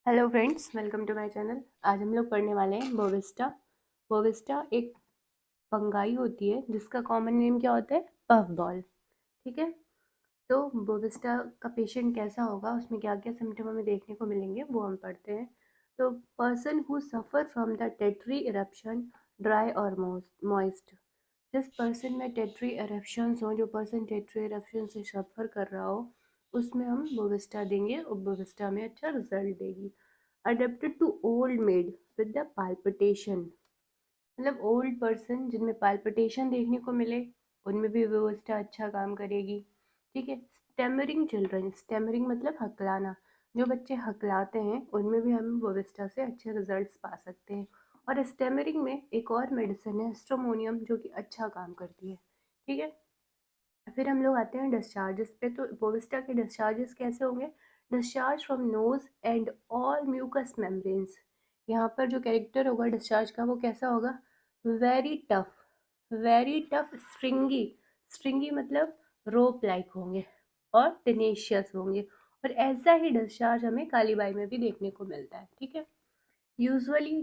Hello friends, welcome to my channel. आज हम लोग पढ़ने वाले हैं बोविस्टा। बोविस्टा एक फंगाई होती है जिसका कॉमन नेम क्या होता है? Puff ball. ठीक है। तो बोविस्टा का पेशेंट कैसा होगा, उसमें क्या क्या सिम्टम हमें देखने को मिलेंगे वो हम पढ़ते हैं। तो person who suffer from the tettery eruption, dry और मॉइस्ट। जिस पर्सन में टेटरी इरप्शंस हो, जो पर्सन टेटरी इरप्शन से सफ़र कर रहा हो, उसमें हम बोविस्टा देंगे और बोविस्टा में अच्छा रिजल्ट देगी। Adapted to old maid with the palpitation, मतलब ओल्ड पर्सन जिनमें पाल्पिटेशन देखने को मिले उनमें भी व्यवस्था अच्छा काम करेगी। ठीक है। स्टेमरिंग चिल्ड्रन, स्टेमरिंग मतलब हकलाना, जो बच्चे हकलाते हैं उनमें भी हम व्यवस्था से अच्छे रिजल्ट्स पा सकते हैं। और स्टेमरिंग में एक और मेडिसिन है स्ट्रोमोनियम, जो कि अच्छा काम करती है। ठीक है। फिर हम लोग आते हैं डिस्चार्जेस पे। तो बोविस्टा के डिस्चार्जेस कैसे होंगे? Discharge from nose and all mucous membranes. यहाँ पर जो कैरेक्टर होगा डिस्चार्ज का वो कैसा होगा? वेरी टफ, वेरी टफ, स्ट्रिंगी, स्ट्रिंगी मतलब रोप लाइक होंगे और टेनेशियस होंगे। और ऐसा ही डिस्चार्ज हमें काली बाई में भी देखने को मिलता है। ठीक है। Usually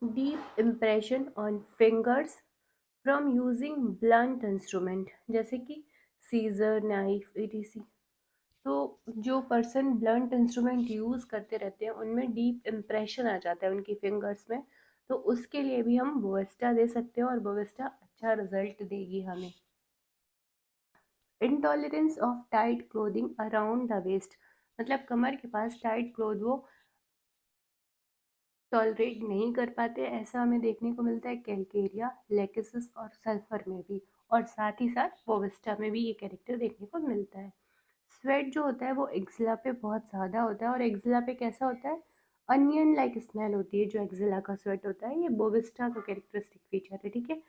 deep impression on fingers from using blunt instrument, जैसे कि सीजर, नाइफ, etc। तो जो पर्सन ब्लंट इंस्ट्रूमेंट यूज़ करते रहते हैं उनमें डीप इम्प्रेशन आ जाता है उनकी फिंगर्स में। तो उसके लिए भी हम बोवेस्टा दे सकते हैं और बोवेस्टा अच्छा रिजल्ट देगी हमें। Intolerance of tight clothing around the waist, मतलब कमर के पास टाइट क्लोथ वो टॉलरेट नहीं कर पाते, ऐसा हमें देखने को मिलता है कैल्केरिया, लेकेसिस और सल्फर में भी। और साथ ही साथ बोविस्टा में भी ये कैरेक्टर देखने को मिलता है। स्वेट जो होता है वो एक्जिला पे बहुत ज़्यादा होता है। और एक्जिला पे कैसा होता है? अनियन लाइक स्मेल होती है जो एक्जिला का स्वेट होता है। ये बोविस्टा का कैरेक्टरिस्टिक फीचर है। ठीक है।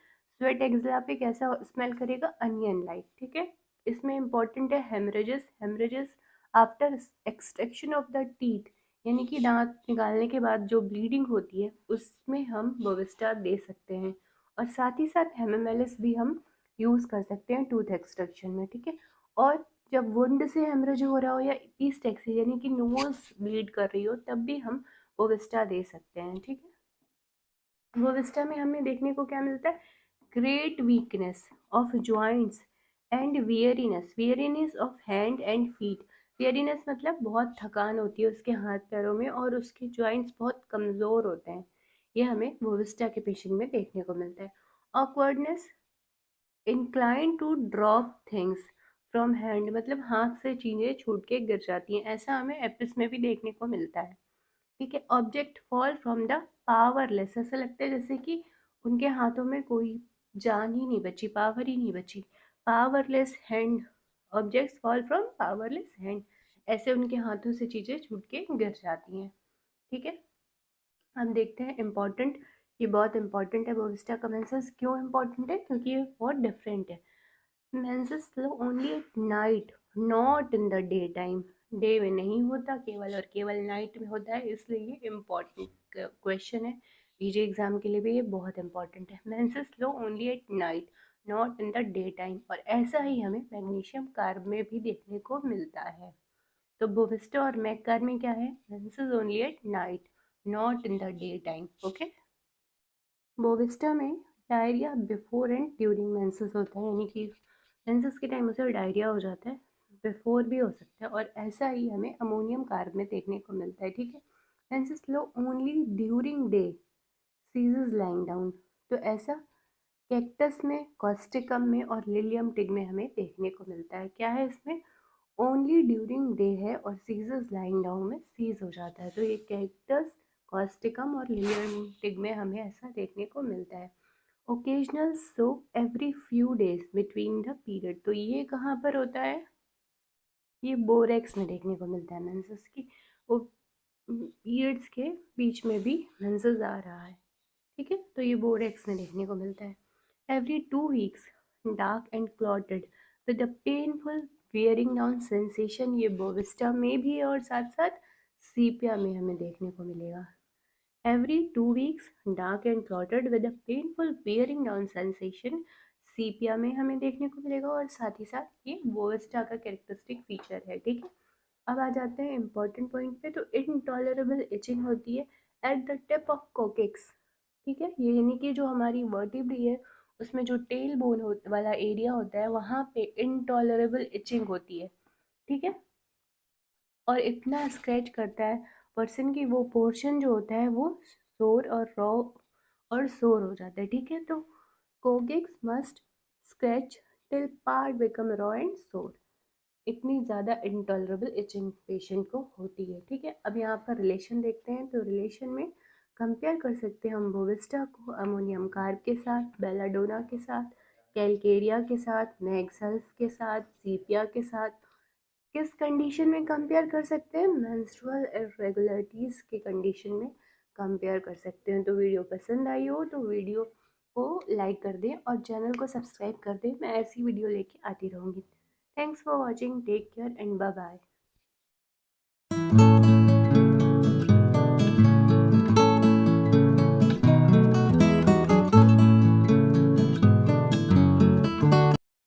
स्वेट एक्जिला पे कैसा स्मेल करेगा? Onion like. ठीक है। इसमें इंपॉर्टेंट है haemorrhages, haemorrhages after extraction of the teeth, यानी कि दांत निकालने के बाद जो ब्लीडिंग होती है उसमें हम बोविस्टा दे सकते हैं। और साथ ही साथ हेमेमेलिस भी हम यूज़ कर सकते हैं टूथ एक्सट्रैक्शन में। ठीक है। और जब वुंड से हेमरेज हो रहा हो या ईस्टेक्सी यानी कि नोज ब्लीड कर रही हो तब भी हम बोविस्टा दे सकते हैं। ठीक है। बोविस्टा में हमें देखने को क्या मिलता है? Great weakness of joints and weariness, weariness of hand and feet. Weariness मतलब बहुत थकान होती है उसके हाथ पैरों में और उसके जॉइंट्स बहुत कमज़ोर होते हैं। ये हमें बोविस्टा के पेशेंट में देखने को मिलता है। Awkwardness, incline to drop things from hand, मतलब हाथ से चीज़ें छूट के गिर जाती हैं, ऐसा हमें एपिस में भी देखने को मिलता है। ठीक है। Object fall from the powerless, ऐसा लगता है जैसे कि उनके हाथों में कोई जान ही नहीं बची, पावर ही नहीं बची। Powerless hand, objects fall from powerless hand, ऐसे उनके हाथों से चीज़ें छूट के गिर जाती हैं। ठीक है। हम देखते हैं इम्पॉर्टेंट, ये बहुत इंपॉर्टेंट है बोविस्टा का मेंसेस। क्यों इंपॉर्टेंट है? क्योंकि ये बहुत डिफरेंट है। Menses flow only at night, not in the day time. Day में नहीं होता, केवल और केवल नाइट में होता है, इसलिए ये इम्पॉर्टेंट क्वेश्चन है। पीजी एग्जाम के लिए भी ये बहुत इंपॉर्टेंट है। Menses flow only at night, not in the day time. और ऐसा ही हमें मैग्नीशियम कार्ब में भी देखने को मिलता है। तो बोविस्टा और मैक कार्ब में क्या है? Menses only at night, not in the day time. Okay. Bovista में diarrhea before and during menses होता है, यानी कि मेंसेस के टाइम उसे डायरिया हो जाता है, बिफोर भी हो सकता है। और ऐसा ही हमें अमोनियम कार्ब में देखने को मिलता है। ठीक है। Menses flow only during day, ceases lying down. तो ऐसा कैक्टस में, कॉस्टिकम में और लिलियम टिग में हमें देखने को मिलता है। क्या है इसमें? ओनली ड्यूरिंग डे है और सीजस लाइंग डाउन में सीज हो जाता है। तो ये कैक्टस, कॉस्टिकम और लिलियम टिग में हमें ऐसा देखने को मिलता है। Occasional so every few days between the period, तो ये कहाँ पर होता है? ये बोरेक्स में देखने को मिलता है मेंसेस की, वो पीरियड्स के बीच में भी मेंसेस आ रहा है। ठीक है। तो ये बोरेक्स में देखने को मिलता है। Every 2 weeks, dark and clotted with a painful wearing down sensation, ये बोविस्टा में भी है और साथ साथ सीपिया में हमें देखने को मिलेगा। Every 2 weeks, dark and clotted with a painful wearing down sensation, सीपिया में हमें देखने को मिलेगा। और साथ ही साथ ये बोवेस्टा का कैरेक्टरिस्टिक फीचर है। ठीक है। अब आ जाते हैं इम्पोर्टेंट पॉइंट पे। तो इनटॉलरेबल इचिंग होती है एट द टिप ऑफ कोकेक्स, ठीक है, ये यानी कि जो हमारी वर्टिब्री है उसमें जो टेल बोन वाला एरिया होता है वहाँ पे इनटॉलरेबल इचिंग होती है, ठीक है। और इतना स्क्रैच करता है पर्सन की वो पोर्शन जो होता है वो सोर और रॉ और सोर हो जाता है, ठीक है। तो कोगिक्स must scratch till part become raw and sore. इतनी ज़्यादा इंटॉलरेबल इचिंग पेशेंट को होती है, ठीक है। अब यहाँ पर रिलेशन देखते हैं। तो रिलेशन में कंपेयर कर सकते हैं हम बोविस्टा को अमोनियम कार्ब के साथ, बेलाडोना के साथ, कैलकेरिया के साथ, नेक्सल्फ के साथ, सीपिया के साथ। किस कंडीशन में कंपेयर कर सकते हैं? मेंस्ट्रुअल इरेगुलरिटीज़ के कंडीशन में कंपेयर कर सकते हैं। तो वीडियो पसंद आई हो तो वीडियो को लाइक कर दें और चैनल को सब्सक्राइब कर दें। मैं ऐसी वीडियो लेके आती रहूँगी। Thanks for watching, take care and bye bye.